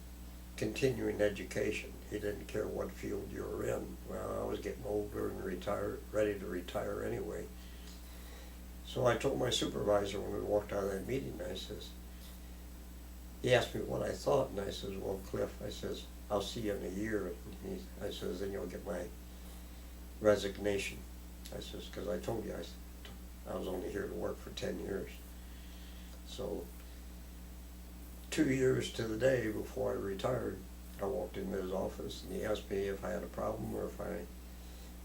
continuing education. He didn't care what field you were in. Well, I was getting older and ready to retire anyway. So I told my supervisor when we walked out of that meeting, he asked me what I thought, and I says, well, Cliff, I says, I'll see you in a year. And I says, then you'll get my resignation. I says, because I told you I was only here to work for 10 years. So 2 years to the day before I retired, I walked into his office, and he asked me if I had a problem or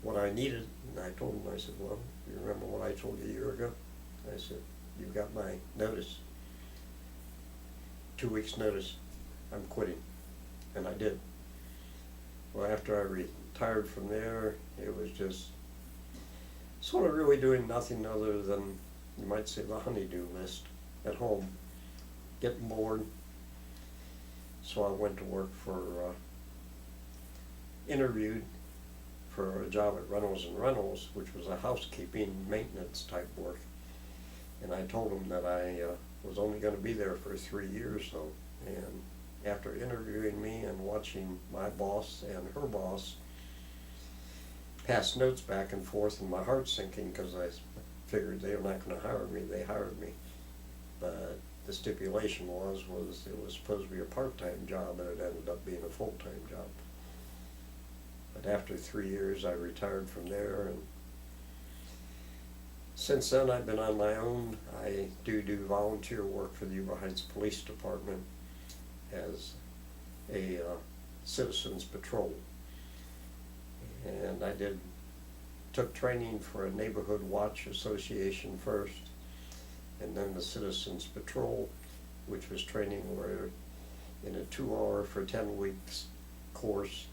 what I needed. And I told him, I said, well, you remember what I told you a year ago? I said, you've got my notice. 2 weeks notice, I'm quitting. And I did. Well, after I retired from there, it was just sort of really doing nothing other than, you might say, the honey-do list at home, getting bored. So I went to work interviewed for a job at Reynolds & Reynolds, which was a housekeeping maintenance type work. And I told them that I was only going to be there for 3 years. So, and after interviewing me and watching my boss and her boss pass notes back and forth, and my heart sinking, because I figured they were not going to hire me. They hired me. But the stipulation was it was supposed to be a part-time job, and it ended up being a full-time job. But after 3 years, I retired from there, and since then I've been on my own. I do volunteer work for the Yuba Heights Police Department as a citizens patrol. And I took training for a neighborhood watch association first, and then the Citizens Patrol, which was training where in a 2-hour for 10 weeks course,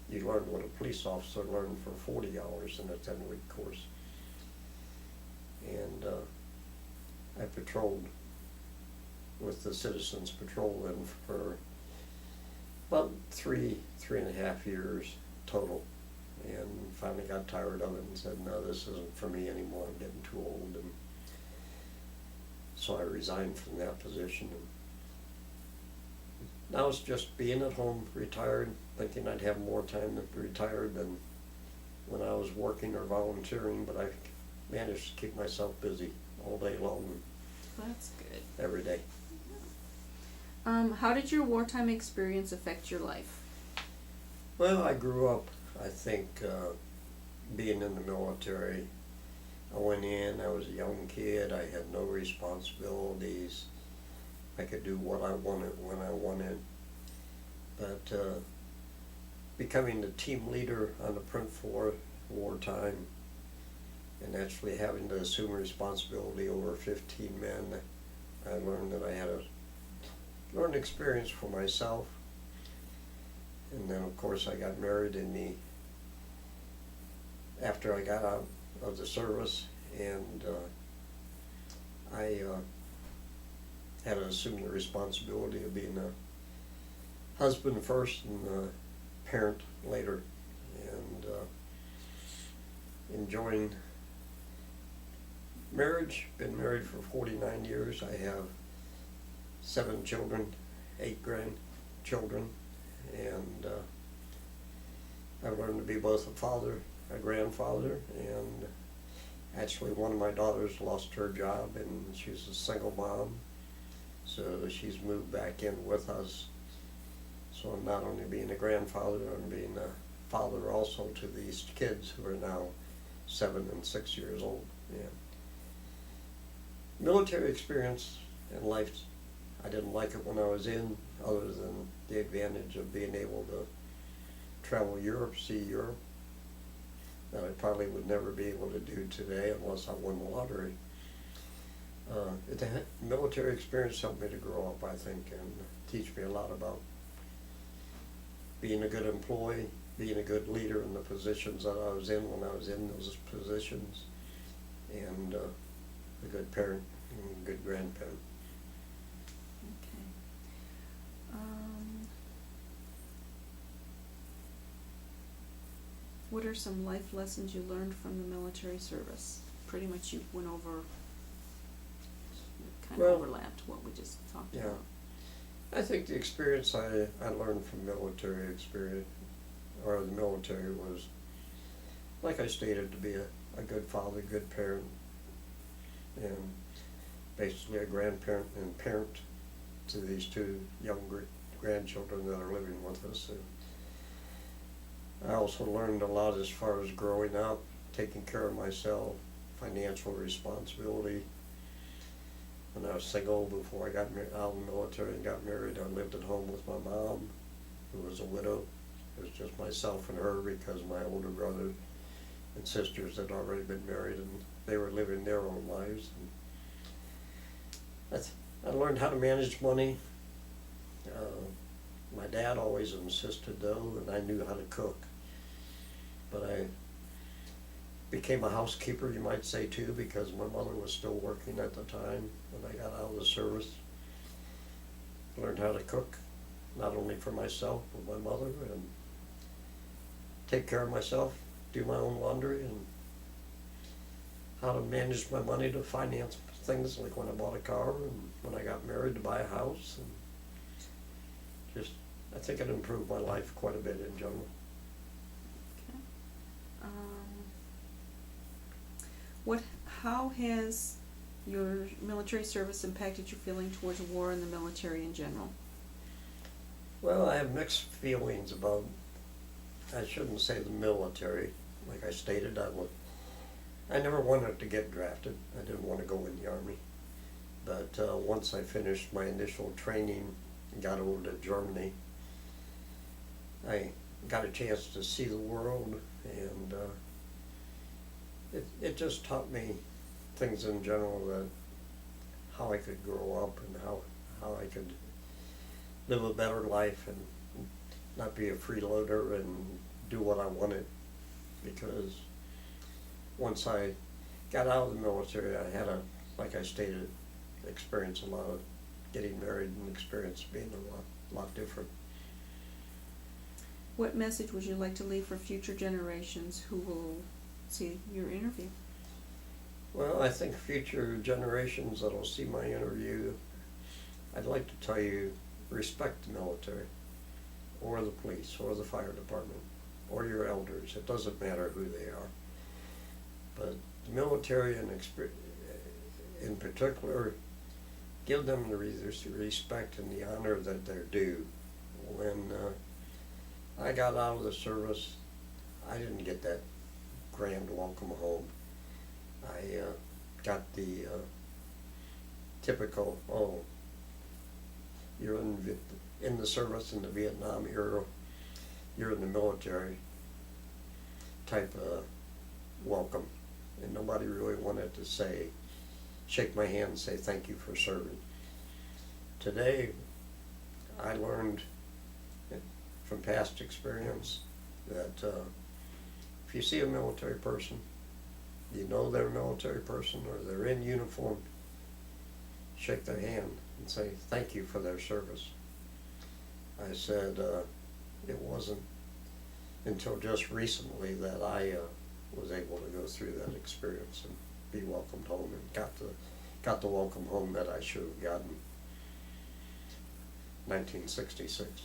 you learn what a police officer learned for 40 hours in a 10-week course. And I patrolled with the Citizens Patrol then for about 3.5 years total, and finally got tired of it and said, no, this isn't for me anymore, I'm getting too old. And so I resigned from that position. And now it's just being at home, retired, thinking I'd have more time to retire than when I was working or volunteering, but I managed to keep myself busy all day long, That's good. every day. How did your wartime experience affect your life? Well, I grew up, I think, being in the military. I went in, I was a young kid, I had no responsibilities. I could do what I wanted when I wanted. But becoming the team leader on the print floor wartime and actually having to assume responsibility over 15 men, I learned that I had a learned experience for myself. And then of course I got married after I got out of the service, and I had to assume the responsibility of being a husband first and a parent later, and enjoying marriage. Been married for 49 years. I have 7 children, 8 grandchildren, and I've learned to be both a father, a grandfather, and actually one of my daughters lost her job and she's a single mom, so she's moved back in with us. So I'm not only being a grandfather, I'm being a father also to these kids who are now 7 and 6 years old. And military experience and life, I didn't like it when I was in, other than the advantage of being able to travel Europe, see Europe, that I probably would never be able to do today unless I won the lottery. The military experience helped me to grow up, I think, and teach me a lot about being a good employee, being a good leader in the positions that I was in when I was in those positions, and a good parent and a good grandparent. Okay. What are some life lessons you learned from the military service? Pretty much you went over, kind of overlapped what we just talked about. I think the experience I learned from military experience, or the military, was, like I stated, to be a good father, good parent, and basically a grandparent and parent to these 2 young grandchildren that are living with us. And I also learned a lot as far as growing up, taking care of myself, financial responsibility. When I was single, before I got out of the military and got married, I lived at home with my mom, who was a widow. It was just myself and her because my older brother and sisters had already been married and they were living their own lives. And I learned how to manage money. My dad always insisted, though, and I knew how to cook. But I became a housekeeper, you might say, too, because my mother was still working at the time when I got out of the service. Learned how to cook, not only for myself, but my mother, and take care of myself, do my own laundry, and how to manage my money to finance things, like when I bought a car and when I got married to buy a house. And just, I think it improved my life quite a bit in general. Okay. How has your military service impacted your feeling towards war and the military in general? Well, I have mixed feelings about, I shouldn't say the military. Like I stated, I never wanted to get drafted. I didn't want to go in the Army. But once I finished my initial training and got over to Germany, I got a chance to see the world, and it just taught me things in general, that how I could grow up and how I could live a better life and not be a freeloader and do what I wanted. Because once I got out of the military, I had like I stated, experience a lot of getting married and experience being a lot different. What message would you like to leave for future generations who will see your interview? Well, I think future generations that'll see my interview, I'd like to tell you, respect the military, or the police, or the fire department, or your elders. It doesn't matter who they are. But the military in particular, give them the respect and the honor that they're due. When I got out of the service, I didn't get that grand welcome home. I got the typical, oh, you're in the service in the Vietnam era, you're in the military type of welcome. And nobody really wanted to shake my hand and say thank you for serving. Today, I learned from past experience that if you see a military person, you know they're a military person or they're in uniform, shake their hand and say thank you for their service. I said it wasn't until just recently that I was able to go through that experience and be welcomed home and got the welcome home that I should have gotten 1966.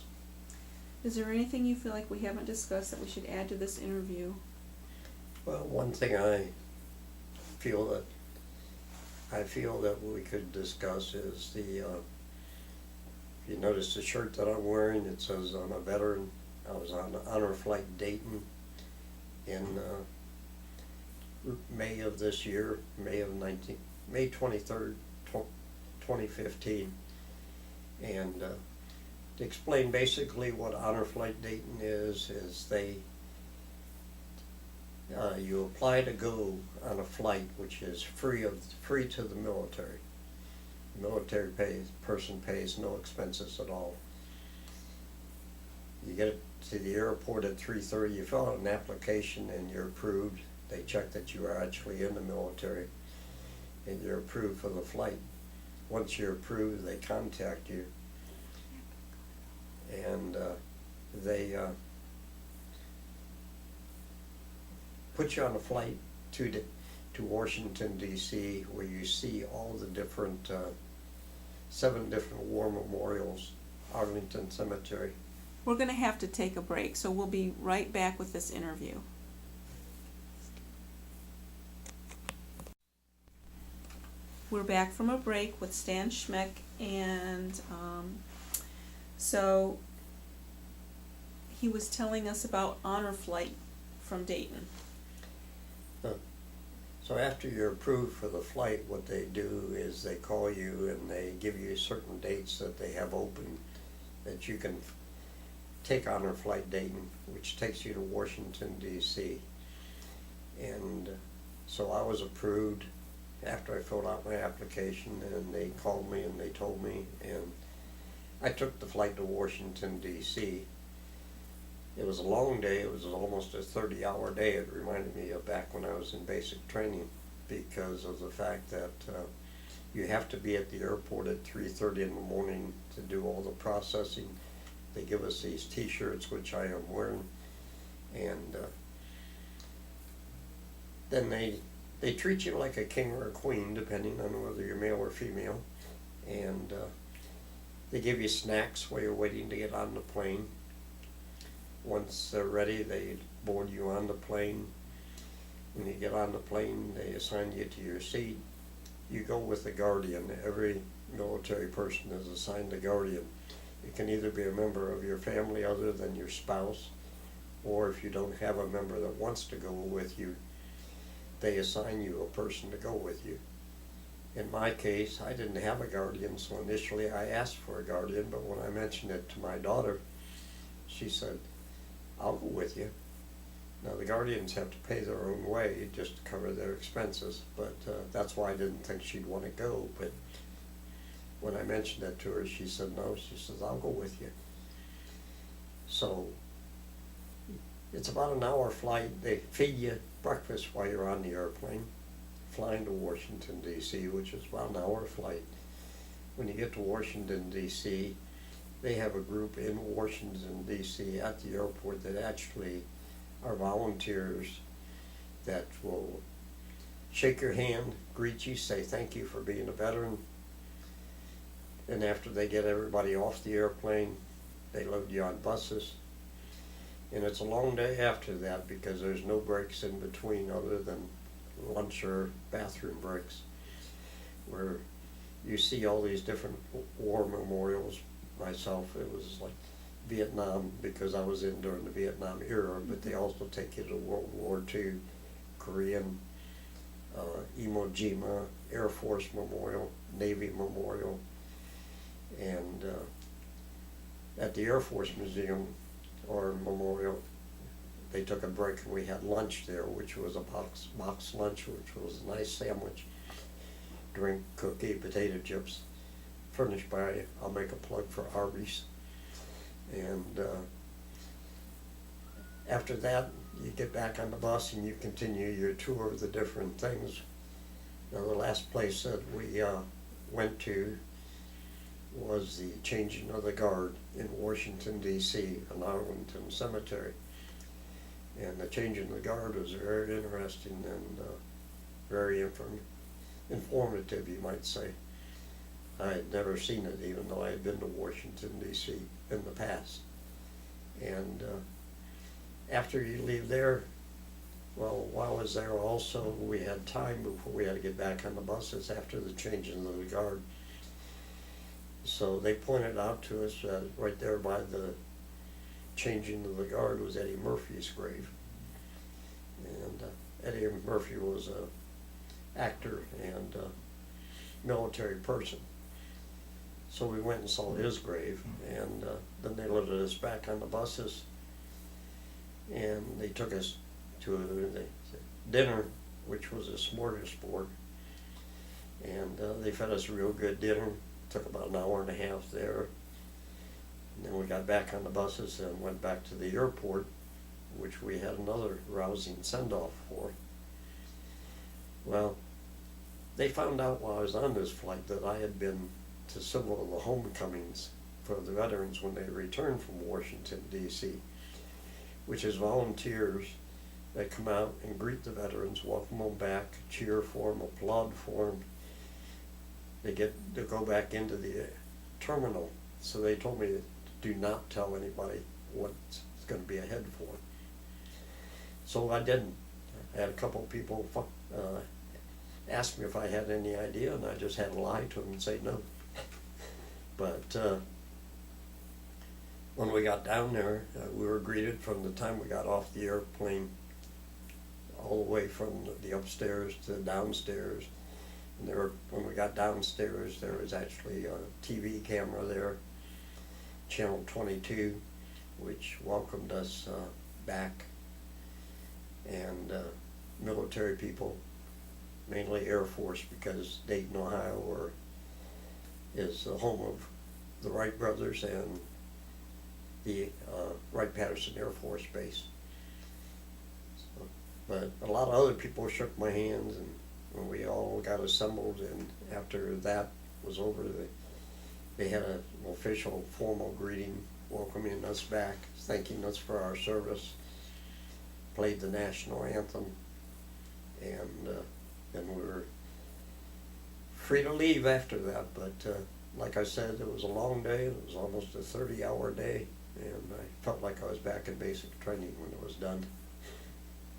Is there anything you feel like we haven't discussed that we should add to this interview? Well, one thing I feel that we could discuss is the if you notice the shirt that I'm wearing, it says I'm a veteran. I was on Honor Flight Dayton in May of this year, May 23rd, 2015. And to explain basically what Honor Flight Dayton is they you apply to go on a flight which is free to the military. The military person pays no expenses at all. You get to the airport at 3:30, you fill out an application and you're approved. They check that you are actually in the military and you're approved for the flight. Once you're approved, they contact you and they put you on a flight to Washington, D.C., where you see all the different 7 different war memorials, Arlington Cemetery. We're going to have to take a break, so we'll be right back with this interview. We're back from a break with Stan Schmieg, and so he was telling us about Honor Flight from Dayton. So after you're approved for the flight, what they do is they call you and they give you certain dates that they have open that you can take Honor Flight Dayton, which takes you to Washington, D.C. And so I was approved after I filled out my application, and they called me and they told me, and I took the flight to Washington, D.C. It was a long day. It was almost a 30-hour day. It reminded me of back when I was in basic training because of the fact that you have to be at the airport at 3:30 in the morning to do all the processing. They give us these T-shirts, which I am wearing, and then they treat you like a king or a queen, depending on whether you're male or female, and they give you snacks while you're waiting to get on the plane. Once they're ready, they board you on the plane. When you get on the plane, they assign you to your seat. You go with a guardian. Every military person is assigned a guardian. It can either be a member of your family other than your spouse, or if you don't have a member that wants to go with you, they assign you a person to go with you. In my case, I didn't have a guardian, so initially I asked for a guardian, but when I mentioned it to my daughter, she said, I'll go with you. Now the guardians have to pay their own way just to cover their expenses, but that's why I didn't think she'd want to go. But when I mentioned that to her, she said no. She says, I'll go with you. So it's about an hour flight. They feed you breakfast while you're on the airplane, flying to Washington, D.C., which is about an hour flight. When you get to Washington, D.C., they have a group in Washington, D.C. at the airport that actually are volunteers that will shake your hand, greet you, say thank you for being a veteran. And after they get everybody off the airplane, they load you on buses. And it's a long day after that because there's no breaks in between other than lunch or bathroom breaks, where you see all these different war memorials. Myself, it was like Vietnam because I was in during the Vietnam era, but they also take you to World War II, Korean, Iwo Jima, Air Force Memorial, Navy Memorial, and at the Air Force Museum or Memorial, they took a break and we had lunch there, which was a box lunch, which was a nice sandwich, drink, cookie, potato chips, furnished by, I'll make a plug for Arby's. And after that, you get back on the bus and you continue your tour of the different things. Now, the last place that we went to was the changing of the guard in Washington, D.C., in Arlington Cemetery. And the changing of the guard was very interesting and very informative, you might say. I had never seen it, even though I had been to Washington, D.C. in the past. And after you leave there, well, while I was there also, we had time before we had to get back on the buses after the changing of the guard. So they pointed out to us right there by the changing of the guard was Eddie Murphy's grave. And Eddie Murphy was an actor and military person. So we went and saw his grave, and then they loaded us back on the buses, and they took us to a dinner, which was a smorgasbord, and they fed us a real good dinner. Took about an hour and a half there, and then we got back on the buses and went back to the airport, which we had another rousing send-off for. Well, they found out while I was on this flight that I had been to several of the homecomings for the veterans when they returned from Washington, D.C., which is volunteers that come out and greet the veterans, welcome them back, cheer for them, applaud for them. They get to go back into the terminal, so they told me do not tell anybody what's going to be ahead for them. So I didn't. I had a couple of people ask me if I had any idea, and I just had to lie to them and say no. But when we got down there, we were greeted from the time we got off the airplane all the way from the upstairs to the downstairs. And when we got downstairs, there was actually a TV camera there, Channel 22, which welcomed us back, and military people, mainly Air Force, because Dayton, Ohio is the home of the Wright brothers and the Wright-Patterson Air Force Base. So, but a lot of other people shook my hands, and when we all got assembled, and after that was over, they had an official formal greeting, welcoming us back, thanking us for our service, played the national anthem, and then we were free to leave after that. But like I said, it was a long day. It was almost a 30-hour day, and I felt like I was back in basic training when it was done.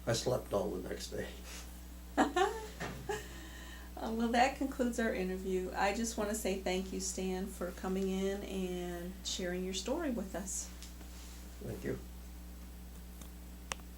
I slept all the next day. Well, that concludes our interview. I just want to say thank you, Stan, for coming in and sharing your story with us. Thank you.